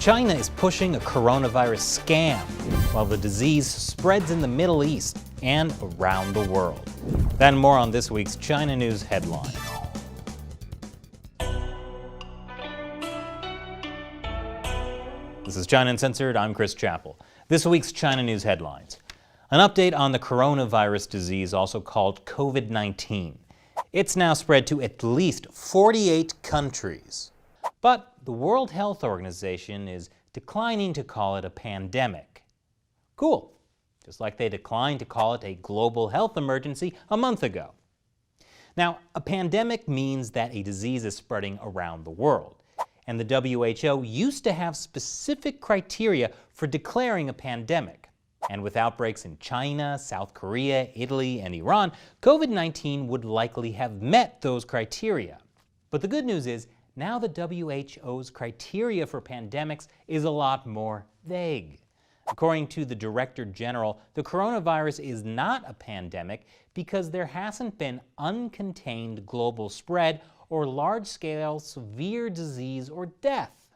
China is pushing a coronavirus scam while the disease spreads in the Middle East and around the world. That and more on this week's China News Headlines. This is China Uncensored. I'm Chris Chappell. This week's China News Headlines. An update on the coronavirus disease, also called COVID-19. It's now spread to at least 48 countries. But the World Health Organization is declining to call it a pandemic. Cool. Just like they declined to call it a global health emergency a month ago. Now, a pandemic means that a disease is spreading around the world. And the WHO used to have specific criteria for declaring a pandemic. And with outbreaks in China, South Korea, Italy, and Iran, COVID-19 would likely have met those criteria. But the good news is, now the WHO's criteria for pandemics is a lot more vague. According to the Director General, the coronavirus is not a pandemic because there hasn't been uncontained global spread or large-scale severe disease or death.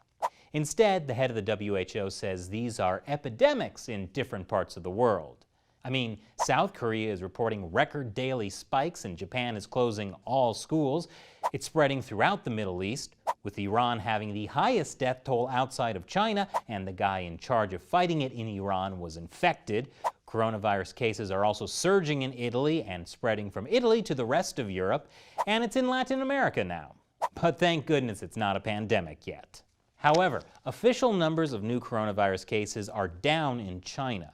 Instead, the head of the WHO says these are epidemics in different parts of the world. I mean, South Korea is reporting record daily spikes and Japan is closing all schools. It's spreading throughout the Middle East, with Iran having the highest death toll outside of China, and the guy in charge of fighting it in Iran was infected. Coronavirus cases are also surging in Italy and spreading from Italy to the rest of Europe, and it's in Latin America now. But thank goodness it's not a pandemic yet. However, official numbers of new coronavirus cases are down in China.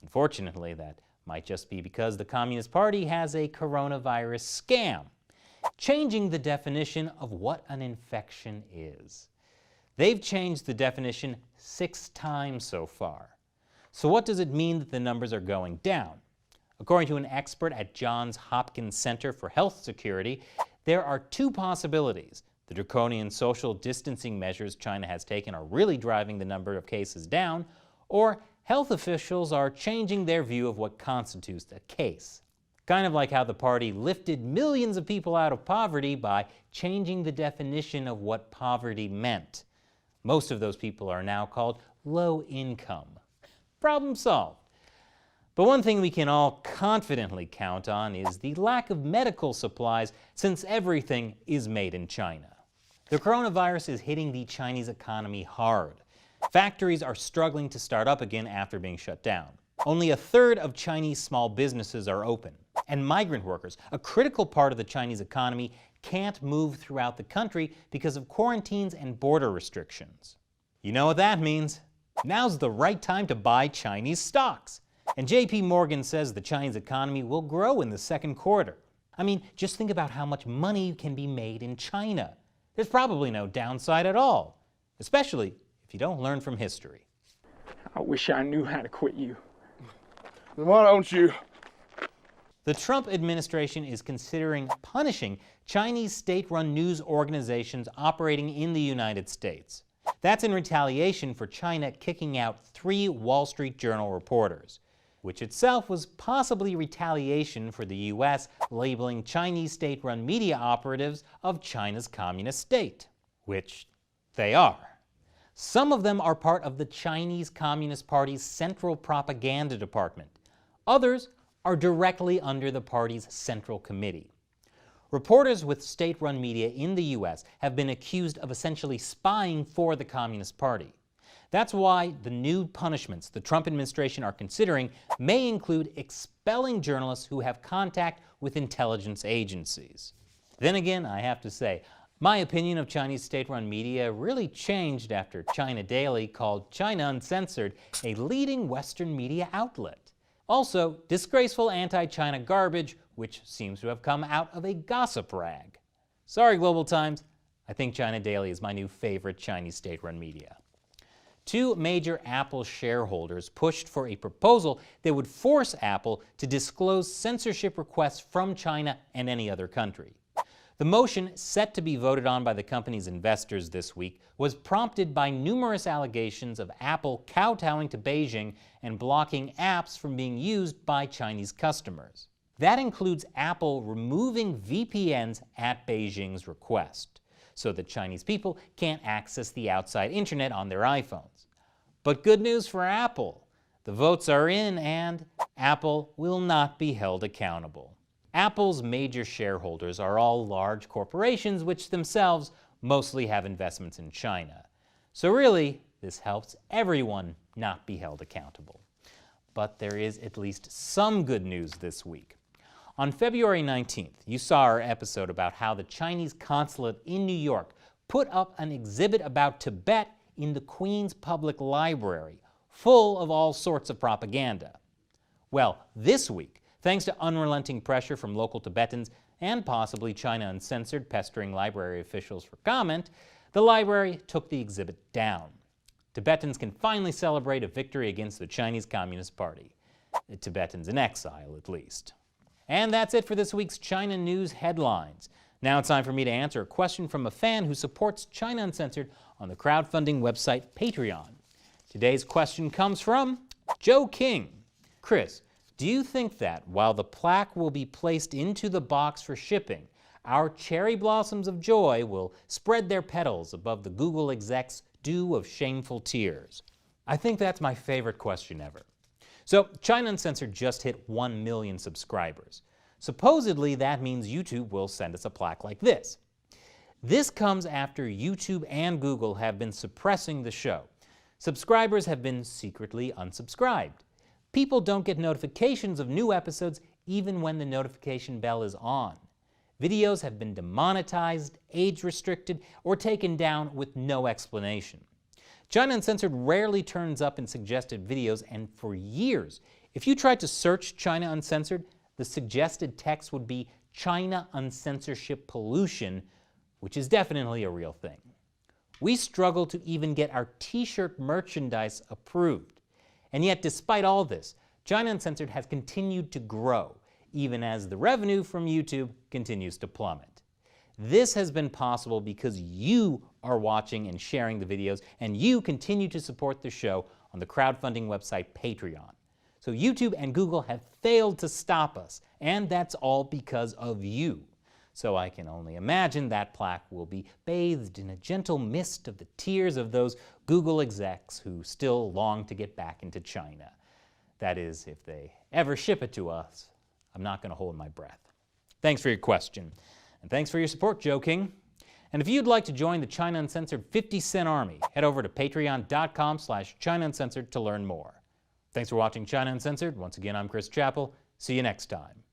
Unfortunately, that might just be because the Communist Party has a coronavirus scam, changing the definition of what an infection is. They've changed the definition 6 times so far. So what does it mean that the numbers are going down? According to an expert at Johns Hopkins Center for Health Security, there are 2 possibilities. The draconian social distancing measures China has taken are really driving the number of cases down, or health officials are changing their view of what constitutes a case. Kind of like how the party lifted millions of people out of poverty by changing the definition of what poverty meant. Most of those people are now called low income. Problem solved. But one thing we can all confidently count on is the lack of medical supplies, since everything is made in China. The coronavirus is hitting the Chinese economy hard. Factories are struggling to start up again after being shut down. Only 1/3 of Chinese small businesses are open. And migrant workers, a critical part of the Chinese economy, can't move throughout the country because of quarantines and border restrictions. You know what that means? Now's the right time to buy Chinese stocks. And JP Morgan says the Chinese economy will grow in the second quarter. I mean, just think about how much money can be made in China. There's probably no downside at all, especially if you don't learn from history. I wish I knew how to quit you. Then why don't you? The Trump administration is considering punishing Chinese state-run news organizations operating in the United States. That's in retaliation for China kicking out 3 Wall Street Journal reporters, which itself was possibly retaliation for the U.S. labeling Chinese state-run media operatives of China's communist state, which they are. Some of them are part of the Chinese Communist Party's Central Propaganda Department. Others are directly under the party's Central Committee. Reporters with state-run media in the U.S. have been accused of essentially spying for the Communist Party. That's why the new punishments the Trump administration are considering may include expelling journalists who have contact with intelligence agencies. Then again, I have to say, my opinion of Chinese state-run media really changed after China Daily called China Uncensored a leading Western media outlet. Also, disgraceful anti-China garbage, which seems to have come out of a gossip rag. Sorry, Global Times, I think China Daily is my new favorite Chinese state-run media. 2 major Apple shareholders pushed for a proposal that would force Apple to disclose censorship requests from China and any other country. The motion, set to be voted on by the company's investors this week, was prompted by numerous allegations of Apple kowtowing to Beijing and blocking apps from being used by Chinese customers. That includes Apple removing VPNs at Beijing's request. so that Chinese people can't access the outside internet on their iPhones. But good news for Apple. The votes are in and Apple will not be held accountable. Apple's major shareholders are all large corporations which themselves mostly have investments in China. So really, this helps everyone not be held accountable. But there is at least some good news this week. On February 19th, you saw our episode about how the Chinese consulate in New York put up an exhibit about Tibet in the Queen's Public Library, full of all sorts of propaganda. Well, this week, thanks to unrelenting pressure from local Tibetans and possibly China Uncensored pestering library officials for comment, the library took the exhibit down. Tibetans can finally celebrate a victory against the Chinese Communist Party. The Tibetans in exile, at least. And that's it for this week's China News Headlines. Now it's time for me to answer a question from a fan who supports China Uncensored on the crowdfunding website Patreon. Today's question comes from Joe King. Chris, do you think that while the plaque will be placed into the box for shipping, our cherry blossoms of joy will spread their petals above the Google execs' dew of shameful tears? I think that's my favorite question ever. So, China Uncensored just hit 1 million subscribers. Supposedly, that means YouTube will send us a plaque like this. This comes after YouTube and Google have been suppressing the show. Subscribers have been secretly unsubscribed. People don't get notifications of new episodes even when the notification bell is on. Videos have been demonetized, age-restricted, or taken down with no explanation. China Uncensored rarely turns up in suggested videos, and for years, if you tried to search China Uncensored, the suggested text would be China Uncensorship Pollution, which is definitely a real thing. We struggle to even get our t-shirt merchandise approved. And yet, despite all this, China Uncensored has continued to grow, even as the revenue from YouTube continues to plummet. This has been possible because you are watching and sharing the videos, and you continue to support the show on the crowdfunding website Patreon. So YouTube and Google have failed to stop us, and that's all because of you. So I can only imagine that plaque will be bathed in a gentle mist of the tears of those Google execs who still long to get back into China. That is, if they ever ship it to us. I'm not going to hold my breath. Thanks for your question. And thanks for your support, Joe King. And if you'd like to join the China Uncensored 50-cent army, head over to patreon.com/China Uncensored to learn more. Thanks for watching China Uncensored. Once again, I'm Chris Chappell. See you next time.